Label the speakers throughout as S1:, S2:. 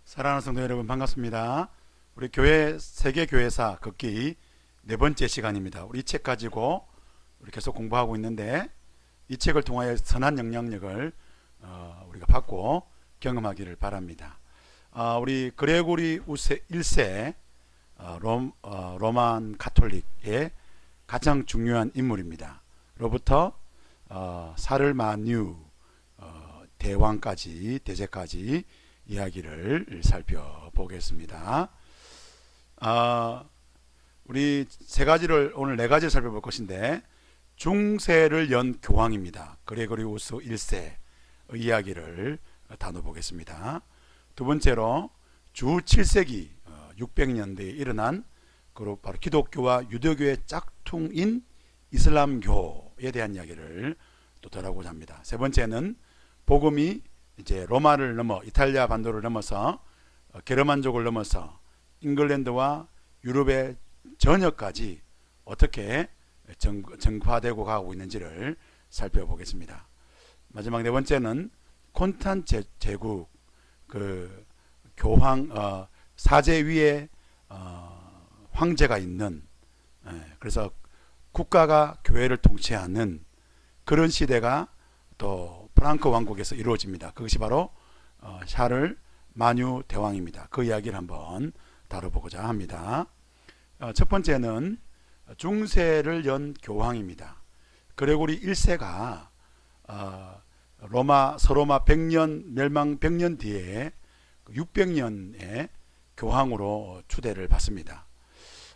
S1: 사랑하는 성도 여러분, 반갑습니다. 우리 교회 세계교회사 걷기 네 번째 시간입니다. 우리 이 책 가지고 우리 계속 공부하고 있는데, 이 책을 통하여 선한 영향력을 우리가 받고 경험하기를 바랍니다. 우리 그레고리 우세 1세 로만 가톨릭의 가장 중요한 인물입니다. 로부터 사르마뉴 대왕까지, 대제까지 이야기를 살펴보겠습니다. 우리 세 가지를, 오늘 네 가지를 살펴볼 것인데, 중세를 연 교황입니다. 그레고리우스 1세의 이야기를 나눠보겠습니다. 두 번째로 주 7세기 600년대에 일어난 바로 기독교와 유대교의 짝퉁인 이슬람교에 대한 이야기를 또 다루고자 합니다. 세 번째는 복음이 이제 로마를 넘어 이탈리아 반도를 넘어서 게르만족을 넘어서 잉글랜드와 유럽의 전역까지 어떻게 전파되고 가고 있는지를 살펴보겠습니다. 마지막 네 번째는 콘탄 제국, 그 교황 사제 위에 황제가 있는, 그래서 국가가 교회를 통치하는 그런 시대가 또 프랑크 왕국에서 이루어집니다. 그것이 바로 샤를 마뉴 대왕입니다. 그 이야기를 한번 다뤄보고자 합니다. 첫 번째는 중세를 연 교황입니다. 그레고리 1세가 서로마 100년 멸망 100년 뒤에 600년의 교황으로 추대를 받습니다.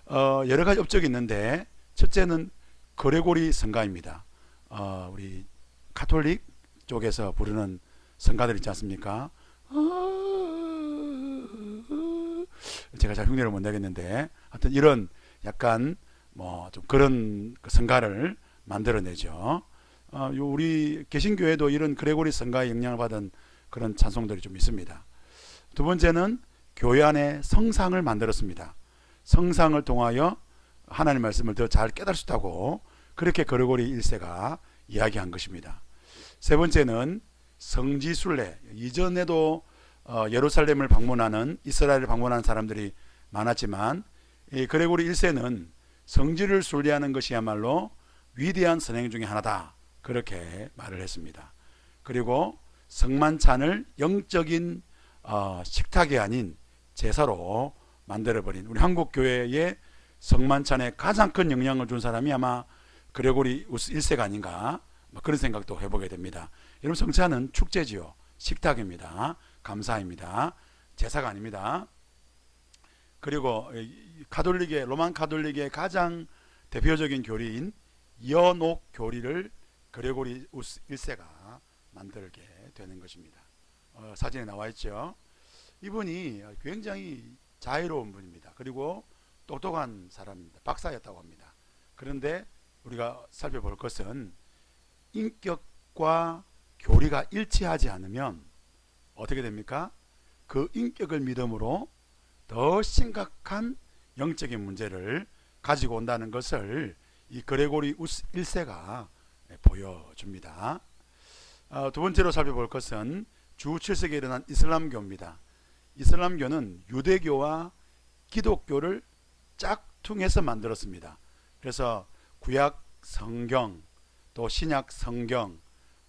S1: 여러 가지 업적이 있는데, 첫째는 그레고리 성가입니다. 우리 가톨릭 쪽에서 부르는 성가들 있지 않습니까? 제가 잘 흉내를 못 내겠는데, 하여튼 이런 약간 좀 그런 성가를 만들어내죠. 우리 개신교회도 이런 그레고리 성가의 영향을 받은 그런 찬송들이 좀 있습니다. 두 번째는 교회 안에 성상을 만들었습니다. 성상을 통하여 하나님 말씀을 더 잘 깨달을 수 있다고, 그렇게 그레고리 1세가 이야기한 것입니다. 세 번째는 성지순례. 이전에도 예루살렘을 방문하는, 이스라엘을 방문하는 사람들이 많았지만, 이 그레고리 1세는 성지를 순례하는 것이야말로 위대한 선행 중에 하나다, 그렇게 말을 했습니다. 그리고 성만찬을 영적인 식탁이 아닌 제사로 만들어버린, 우리 한국 교회의 성만찬에 가장 큰 영향을 준 사람이 아마 그레고리 1세가 아닌가, 그런 생각도 해보게 됩니다. 여러분, 성찬은 축제지요. 식탁입니다. 감사입니다. 제사가 아닙니다. 그리고 로만 가톨릭의 가장 대표적인 교리인 연옥 교리를 그레고리 1세가 만들게 되는 것입니다. 사진에 나와 있죠. 이분이 굉장히 자유로운 분입니다. 그리고 똑똑한 사람입니다. 박사였다고 합니다. 그런데 우리가 살펴볼 것은, 인격과 교리가 일치하지 않으면 어떻게 됩니까? 그 인격을 믿음으로 더 심각한 영적인 문제를 가지고 온다는 것을 이 그레고리 1세가 보여줍니다. 두 번째로 살펴볼 것은 주 7세기에 일어난 이슬람교입니다. 이슬람교는 유대교와 기독교를 짝퉁해서 만들었습니다. 그래서 구약 성경, 또 신약 성경,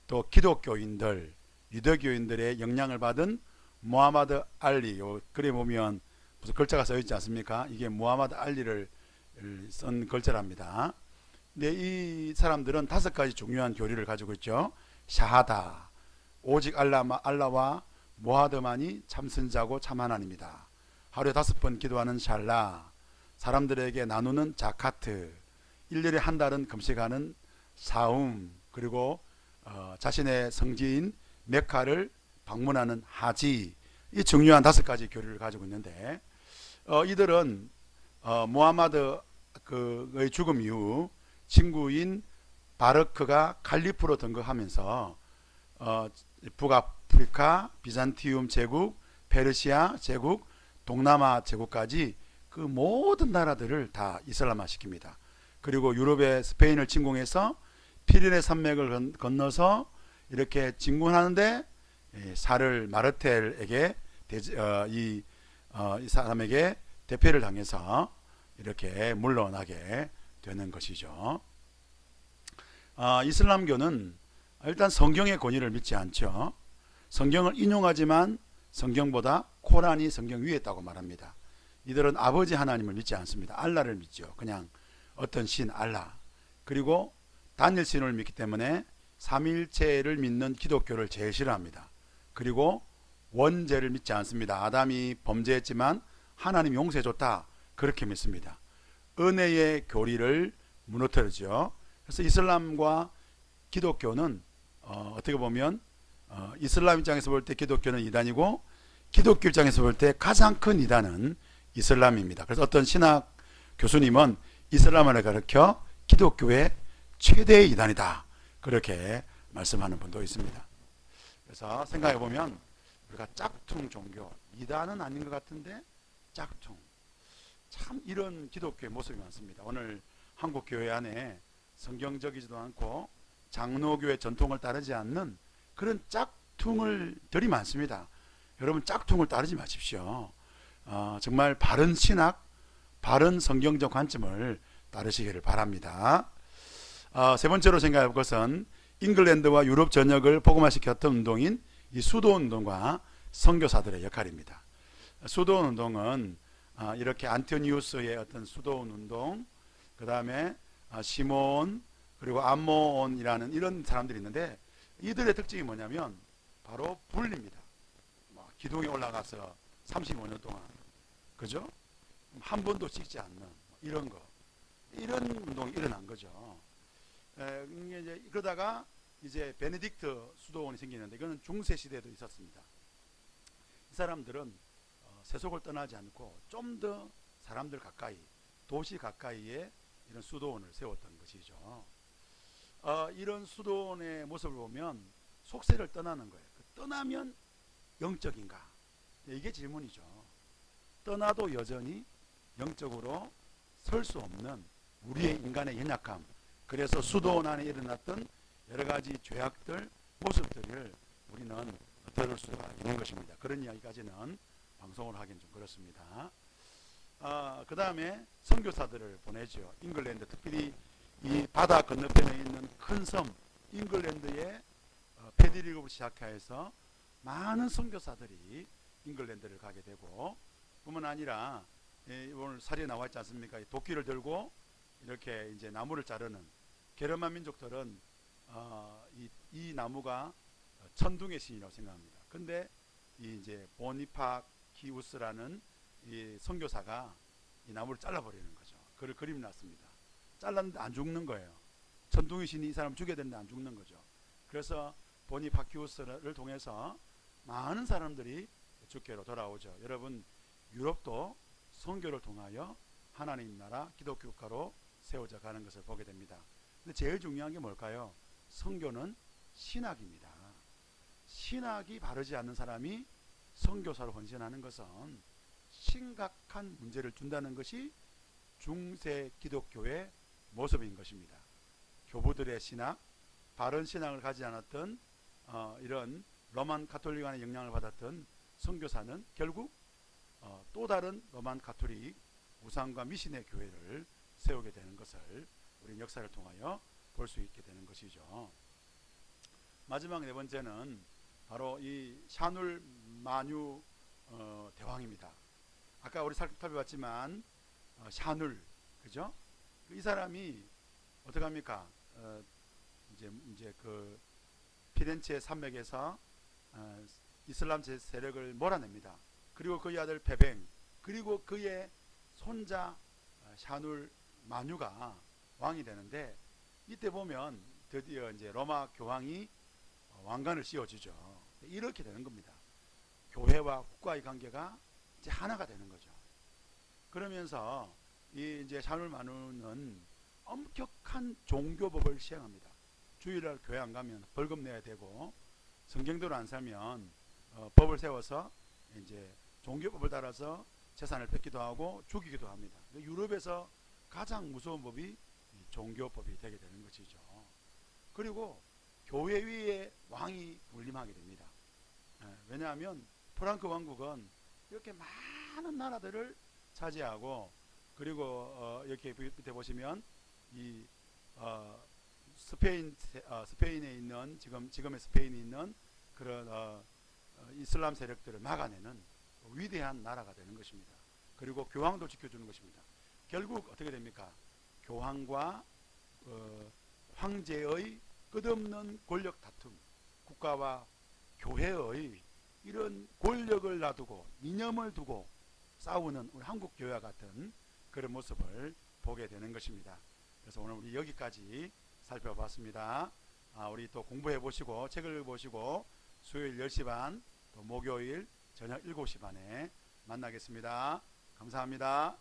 S1: 또 기독교인들, 유대교인들의 영향을 받은 무하마드 알리, 글에 보면 무슨 글자가 써 있지 않습니까? 이게 무하마드 알리를 쓴 글자랍니다. 근데 이 사람들은 5가지 중요한 교리를 가지고 있죠. 샤하다, 오직 알라와 무하드만이 참선자고 참 하나님이다. 하루에 5번 기도하는 샬라, 사람들에게 나누는 자카트, 1년에 한 달은 금식하는 사움, 그리고 자신의 성지인 메카를 방문하는 하지, 이 중요한 5가지 교리를 가지고 있는데, 이들은 무하마드의 죽음 이후 친구인 바르크가 칼리프로 등극하면서 북아프리카, 비잔티움 제국, 페르시아 제국, 동남아 제국까지 그 모든 나라들을 다 이슬람화 시킵니다. 그리고 유럽의 스페인을 침공해서 피레네 산맥을 건너서 이렇게 진군하는데 사를 마르텔에게 이 사람에게 대패를 당해서 이렇게 물러나게 되는 것이죠. 이슬람교는 일단 성경의 권위를 믿지 않죠. 성경을 인용하지만 성경보다 코란이 성경 위에 있다고 말합니다. 이들은 아버지 하나님을 믿지 않습니다. 알라를 믿죠. 그냥 어떤 신 알라. 그리고 단일 신을 믿기 때문에 삼일체를 믿는 기독교를 제일 싫어합니다. 그리고 원죄를 믿지 않습니다. 아담이 범죄했지만 하나님 용서해줬다. 그렇게 믿습니다. 은혜의 교리를 무너뜨리죠. 그래서 이슬람과 기독교는 어떻게 보면 이슬람 입장에서 볼 때 기독교는 이단이고 기독교 입장에서 볼 때 가장 큰 이단은 이슬람입니다. 그래서 어떤 신학 교수님은 이슬람을 가르쳐 기독교의 최대의 이단이다. 그렇게 말씀하는 분도 있습니다. 그래서 생각해 보면 우리가 짝퉁 종교, 이단은 아닌 것 같은데 짝퉁. 참 이런 기독교의 모습이 많습니다. 오늘 한국 교회 안에 성경적이지도 않고 장로교의 전통을 따르지 않는 그런 짝퉁들이 많습니다. 여러분 짝퉁을 따르지 마십시오. 정말 바른 신학, 바른 성경적 관점을 따르시기를 바랍니다. 세 번째로 생각해 볼 것은 잉글랜드와 유럽 전역을 복음화시켰던 운동인 이 수도운동과 선교사들의 역할입니다. 수도운동은 이렇게 안티오니우스의 어떤 수도운동, 그 다음에 시몬, 그리고 암몬이라는 이런 사람들이 있는데 이들의 특징이 뭐냐면 바로 분리입니다. 기둥에 올라가서 35년 동안, 그죠? 한 번도 찍지 않는 이런 거, 이런 운동이 일어난 거죠. 이제 그러다가 이제 베네딕트 수도원이 생기는데 이거는 중세 시대에도 있었습니다. 이 사람들은 세속을 떠나지 않고 좀 더 사람들 가까이, 도시 가까이에 이런 수도원을 세웠던 것이죠. 이런 수도원의 모습을 보면 속세를 떠나는 거예요. 떠나면 영적인가? 이게 질문이죠. 떠나도 여전히 영적으로 설 수 없는 우리의 인간의 연약함, 그래서 수도원 안에 일어났던 여러 가지 죄악들, 모습들을 우리는 들을 수가 있는 것입니다. 그런 이야기까지는 방송을 하기는 좀 그렇습니다. 그 다음에 선교사들을 보내죠. 잉글랜드, 특별히 이 바다 건너편에 있는 큰 섬 잉글랜드의 패디릭을 시작해서 많은 선교사들이 잉글랜드를 가게 되고, 뿐만 아니라 오늘 사리에 나와 있지 않습니까? 도끼를 들고 이렇게 이제 나무를 자르는 게르만 민족들은 이 나무가 천둥의 신이라고 생각합니다. 근데 이제 보니파키우스라는 이 선교사가 이 나무를 잘라버리는 거죠. 그걸 그림이 났습니다. 잘랐는데 안 죽는 거예요. 천둥의 신이 이 사람 죽여야 되는데 안 죽는 거죠. 그래서 보니파키우스를 통해서 많은 사람들이 주께로 돌아오죠. 여러분 유럽도 선교를 통하여 하나님 나라 기독교 국가로 세워져 가는 것을 보게 됩니다. 근데 제일 중요한 게 뭘까요? 선교는 신학입니다. 신학이 바르지 않는 사람이 선교사로 헌신하는 것은 심각한 문제를 준다는 것이 중세 기독교의 모습인 것입니다. 교부들의 신학, 바른 신학을 가지지 않았던 이런 로만 가톨릭안의 영향을 받았던 선교사는 결국 또 다른 로만 가톨릭 우상과 미신의 교회를 세우게 되는 것을 우리 역사를 통하여 볼 수 있게 되는 것이죠. 마지막 네 번째는 바로 이 샤눌 마뉴 대왕입니다. 아까 우리 살펴봤지만 샤눌, 그죠? 이 사람이 어떻게 합니까? 이제 그 피렌체 산맥에서 이슬람 세력을 몰아냅니다. 그리고 그의 아들 베뱅, 그리고 그의 손자 샤눌 마뉴가 왕이 되는데, 이때 보면 드디어 이제 로마 교황이 왕관을 씌워주죠. 이렇게 되는 겁니다. 교회와 국가의 관계가 이제 하나가 되는 거죠. 그러면서 이 이제 샤눌 마누는 엄격한 종교법을 시행합니다. 주일날 교회 안 가면 벌금 내야 되고, 성경대로 안 살면 법을 세워서 이제 종교법을 따라서 재산을 뺏기도 하고 죽이기도 합니다. 유럽에서 가장 무서운 법이 종교법이 되게 되는 것이죠. 그리고 교회 위에 왕이 군림하게 됩니다. 왜냐하면 프랑크 왕국은 이렇게 많은 나라들을 차지하고, 그리고 이렇게 밑에 보시면 이 스페인에 있는 지금의 스페인에 있는 그런 이슬람 세력들을 막아내는 위대한 나라가 되는 것입니다. 그리고 교황도 지켜주는 것입니다. 결국 어떻게 됩니까? 교황과 황제의 끝없는 권력 다툼, 국가와 교회의 이런 권력을 놔두고 이념을 두고 싸우는 우리 한국 교회와 같은 그런 모습을 보게 되는 것입니다. 그래서 오늘 우리 여기까지 살펴봤습니다. 우리 또 공부해 보시고 책을 보시고 수요일 10시 반, 또 목요일 저녁 7시 반에 만나겠습니다. 감사합니다.